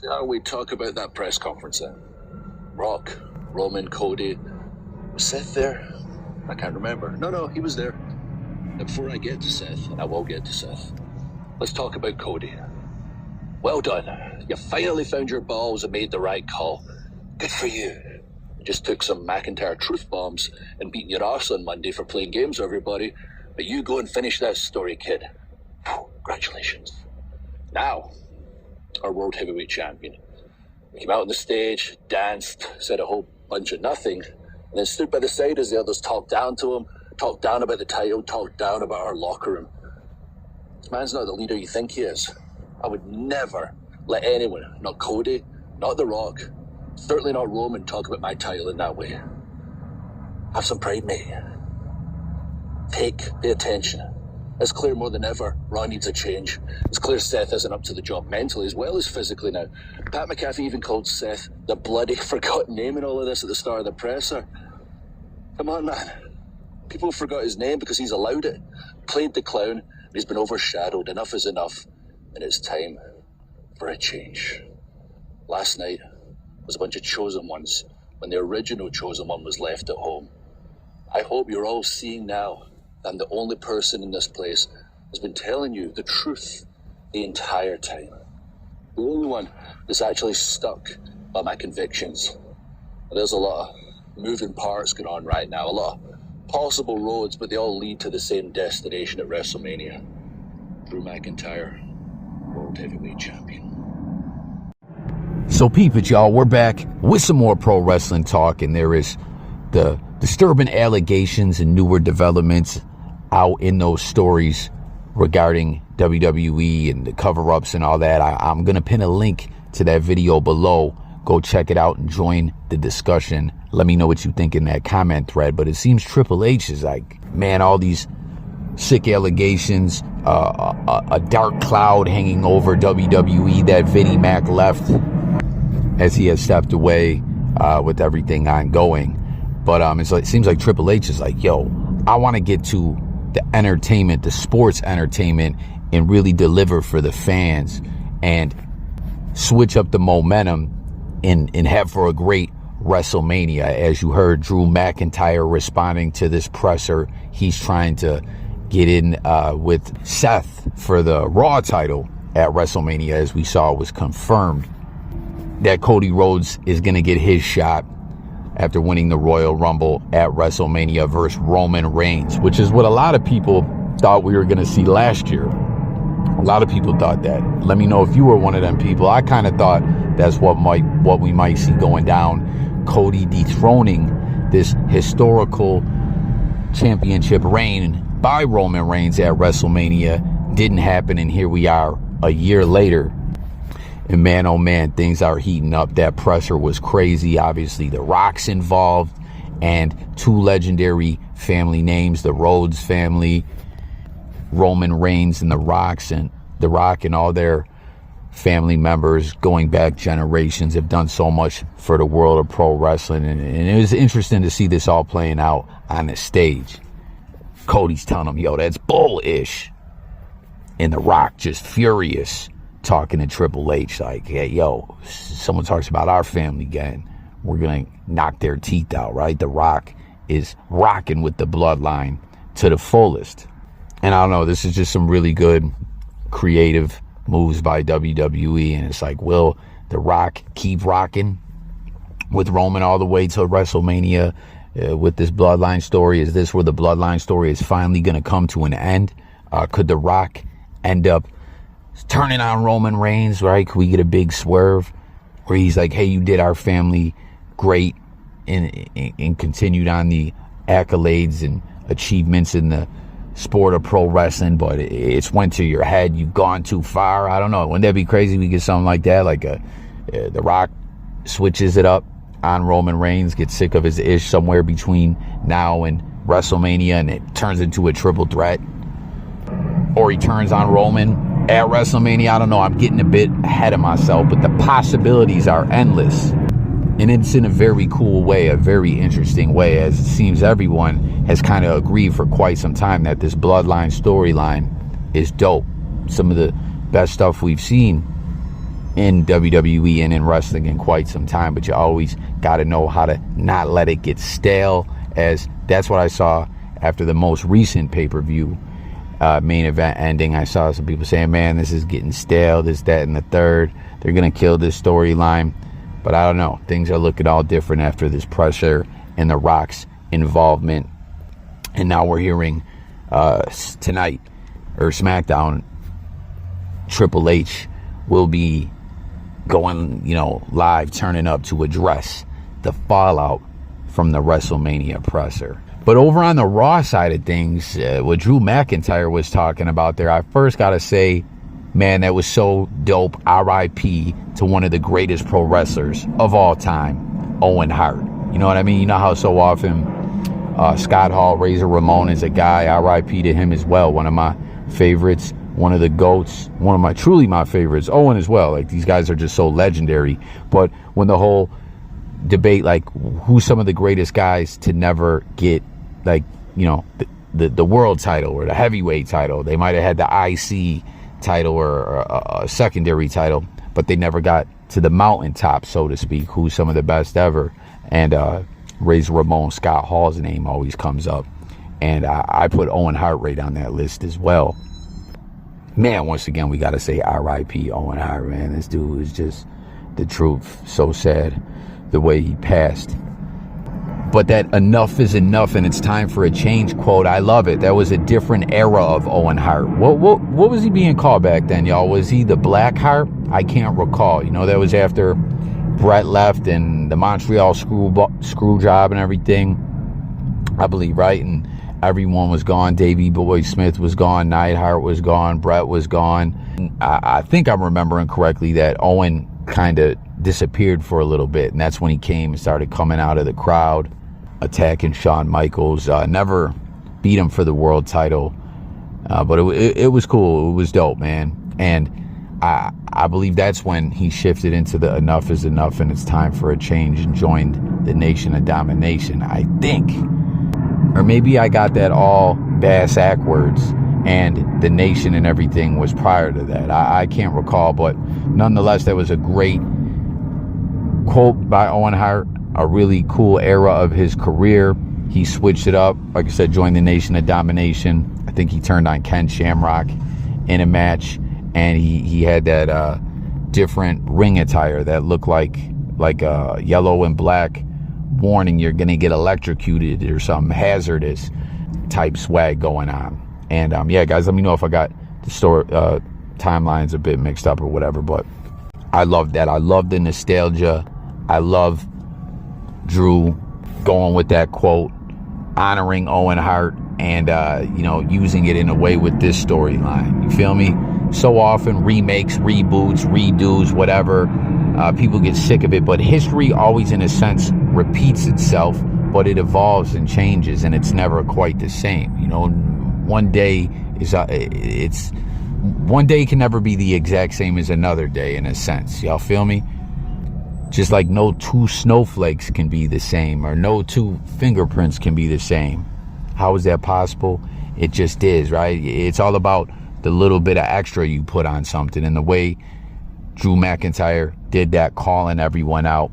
Now we talk about that press conference then. Rock, Roman, Cody. Was Seth there? I can't remember. No, he was there. Now before I get to Seth, and I will get to Seth, let's talk about Cody. Well done. You finally found your balls and made the right call. Good for you. You just took some McIntyre truth bombs and beating your arse on Monday for playing games with everybody. But you go and finish that story, kid. Congratulations. Now, our World Heavyweight Champion. He came out on the stage, danced, said a whole bunch of nothing, and then stood by the side as the others talked down to him, talked down about the title, talked down about our locker room. This man's not the leader you think he is. I would never let anyone, not Cody, not The Rock, certainly not Roman, talk about my title in that way. Have some pride, mate. Pay attention. It's clear more than ever, Raw needs a change. It's clear Seth isn't up to the job mentally as well as physically now. Pat McAfee even called Seth the bloody forgotten name in all of this at the start of the presser. Come on, man. People forgot his name because he's allowed it. Played the clown, and he's been overshadowed. Enough is enough. And it's time for a change. Last night was a bunch of chosen ones when the original chosen one was left at home. I hope you're all seeing now that I'm the only person in this place that's been telling you the truth the entire time. The only one that's actually stuck by my convictions. There's a lot of moving parts going on right now, a lot of possible roads, but they all lead to the same destination at WrestleMania. Drew McIntyre, World Heavyweight Champion. So peep it, y'all. We're back with some more pro wrestling talk, and there is the disturbing allegations and newer developments out in those stories regarding WWE and the cover-ups and all that. I'm going to pin a link to that video below. Go check it out and join the discussion. Let me know what you think in that comment thread. But it seems Triple H is like, man, all these sick allegations, a dark cloud hanging over WWE that Vinnie Mac left as he has stepped away with everything ongoing. But it seems like Triple H is like, yo, I want to get to the entertainment, the sports entertainment, and really deliver for the fans and switch up the momentum and have for a great WrestleMania. As you heard Drew McIntyre responding to this presser, he's trying to get in with Seth for the Raw title at WrestleMania. As we saw, was confirmed that Cody Rhodes is going to get his shot after winning the Royal Rumble at WrestleMania versus Roman Reigns, which is what a lot of people thought we were going to see last year. A lot of people thought that. Let me know if you were one of them people. I kind of thought that's what we might see going down. Cody dethroning this historical championship reign by Roman Reigns at WrestleMania. Didn't happen, and here we are a year later. And man, oh man, things are heating up. That presser was crazy. Obviously, The Rock's involved, and two legendary family names, the Rhodes family, Roman Reigns and The Rock and all their family members going back generations have done so much for the world of pro wrestling. And it was interesting to see this all playing out on the stage. Cody's telling him, yo, that's bullish. And The Rock just furious, talking to Triple H like, hey, yo, someone talks about our family again, we're going to knock their teeth out, right? The Rock is rocking with the Bloodline to the fullest. And I don't know, this is just some really good creative moves by WWE. And it's like, will The Rock keep rocking with Roman all the way to WrestleMania with this Bloodline story? Is this where the Bloodline story is finally going to come to an end? Could The Rock end up turning on Roman Reigns, right? Could we get a big swerve where he's like, hey, you did our family great, and continued on the accolades and achievements in the sport of pro wrestling, but it's went to your head, you've gone too far? I don't know. Wouldn't that be crazy if we get something like that? Like The Rock switches it up on Roman Reigns, gets sick of his ish somewhere between now and WrestleMania, and it turns into a triple threat. Or he turns on Roman at WrestleMania. I don't know. I'm getting a bit ahead of myself, but the possibilities are endless. And it's in a very cool way, a very interesting way, as it seems everyone has kind of agreed for quite some time that this Bloodline storyline is dope. Some of the best stuff we've seen in WWE and in wrestling in quite some time, but you always got to know how to not let it get stale, as that's what I saw after the most recent pay-per-view main event ending. I saw some people saying, man, this is getting stale, this, that, and the third. They're going to kill this storyline. But I don't know. Things are looking all different after this pressure and The Rock's involvement. And now we're hearing tonight, or SmackDown, Triple H will be going, live, turning up to address the fallout from the WrestleMania presser. But over on the Raw side of things, what Drew McIntyre was talking about there, I first got to say, man, that was so dope. R.I.P. to one of the greatest pro wrestlers of all time, Owen Hart. You know what I mean? You know how so often Scott Hall, Razor Ramon is a guy, R.I.P. to him as well. One of my favorites, one of the GOATs, truly my favorites. Owen as well. Like, these guys are just so legendary. But when the whole debate, like, who's some of the greatest guys to never get, like, the world title or the heavyweight title, they might have had the IC title or a secondary title, but they never got to the mountaintop, so to speak. Who's some of the best ever? And Razor Ramon, Scott Hall's name always comes up, and I put Owen Hart right on that list as well. Man, once again, we got to say R.I.P. Owen Hart, man. This dude is just the truth. So sad the way he passed. But that enough is enough and it's time for a change quote, I love it. That was a different era of Owen Hart. What was he being called back then, y'all? Was he the Black Hart? I can't recall. That was after Bret left and the Montreal screw job and everything, I believe, right? And everyone was gone. Davey Boy Smith was gone. Neidhart was gone. Bret was gone. I think I'm remembering correctly that Owen kind of disappeared for a little bit, and that's when he came and started coming out of the crowd, attacking Shawn Michaels. Never beat him for the world title, but it was cool. It was dope, man. And I believe that's when he shifted into the enough is enough and it's time for a change and joined the Nation of Domination, I think. Or maybe I got that all backwards, and the Nation and everything was prior to that. I can't recall, but nonetheless, that was a great quote by Owen Hart, a really cool era of his career. He switched it up, like I said, joined the Nation of Domination. I think he turned on Ken Shamrock in a match, and he had that different ring attire that looked like a yellow and black warning you're gonna get electrocuted or some hazardous type swag going on. And yeah, guys, let me know if I got the story timelines a bit mixed up or whatever, but I love that. I love the nostalgia. I love Drew going with that quote, honoring Owen Hart, and using it in a way with this storyline. You feel me? So often remakes, reboots, redos, whatever, people get sick of it, but history always in a sense repeats itself, but it evolves and changes, and it's never quite the same. One day can never be the exact same as another day in a sense. Y'all feel me? Just like no two snowflakes can be the same, or no two fingerprints can be the same. How is that possible? It just is, right? It's all about the little bit of extra you put on something, and the way Drew McIntyre did that, calling everyone out,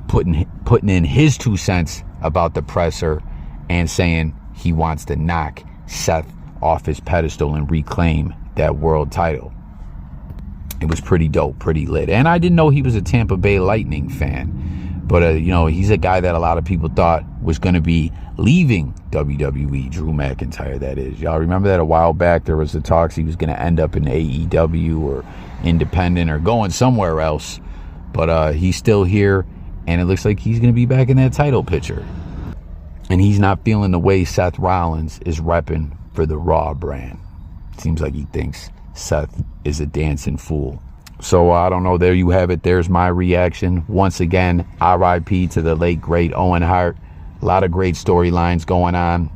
putting in his 2 cents about the presser, and saying he wants to knock Seth off his pedestal and reclaim that world title. It was pretty dope, pretty lit. And I didn't know he was a Tampa Bay Lightning fan, but he's a guy that a lot of people thought was going to be leaving WWE, Drew McIntyre, that is. Y'all remember that a while back there was the talks he was going to end up in AEW or independent or going somewhere else, but he's still here, and it looks like he's going to be back in that title picture. And he's not feeling the way Seth Rollins is repping for the Raw brand. Seems like he thinks Seth is a dancing fool. So I don't know. There you have it. There's my reaction. Once again, R.I.P. to the late, great Owen Hart. A lot of great storylines going on.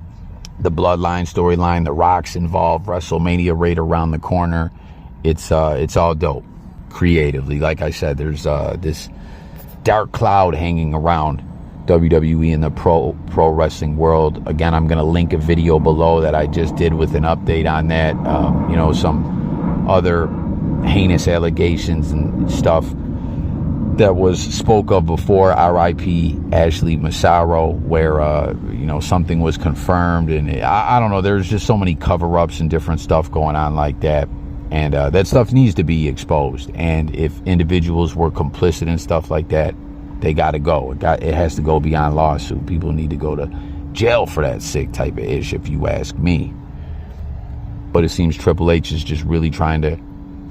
The Bloodline storyline, The Rock's involved, WrestleMania right around the corner. It's all dope. Creatively, like I said, there's this dark cloud hanging around WWE in the pro wrestling world. Again, I'm going to link a video below that I just did with an update on that. Some other heinous allegations and stuff that was spoke of before, R.I.P. Ashley Massaro, where something was confirmed, and I don't know, there's just so many cover-ups and different stuff going on like that, and that stuff needs to be exposed. And if individuals were complicit in stuff like that, they got to go. It has to go beyond lawsuit. People need to go to jail for that sick type of ish, if you ask me. But it seems Triple H is just really trying to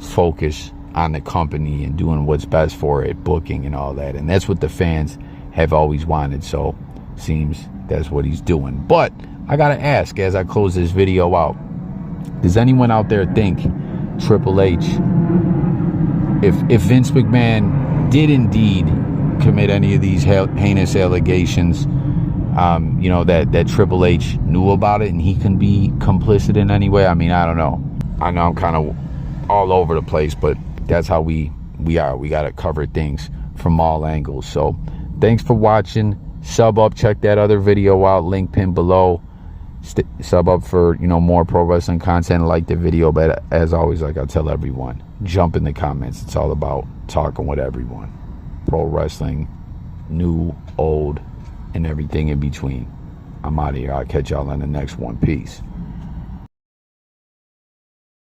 focus on the company and doing what's best for it, booking and all that. And that's what the fans have always wanted. So seems that's what he's doing. But I got to ask, as I close this video out, does anyone out there think Triple H, if Vince McMahon did indeed commit any of these heinous allegations, that Triple H knew about it and he can be complicit in any way? I mean, I don't know. I know I'm kind of all over the place, but that's how we are. We got to cover things from all angles. So thanks for watching. Sub up, check that other video out, link pinned below. Sub up for more pro wrestling content, like the video. But as always, like I tell everyone, jump in the comments. It's all about talking with everyone. Pro wrestling, new, old, and everything in between. I'm out of here. I'll catch y'all in the next one. Peace.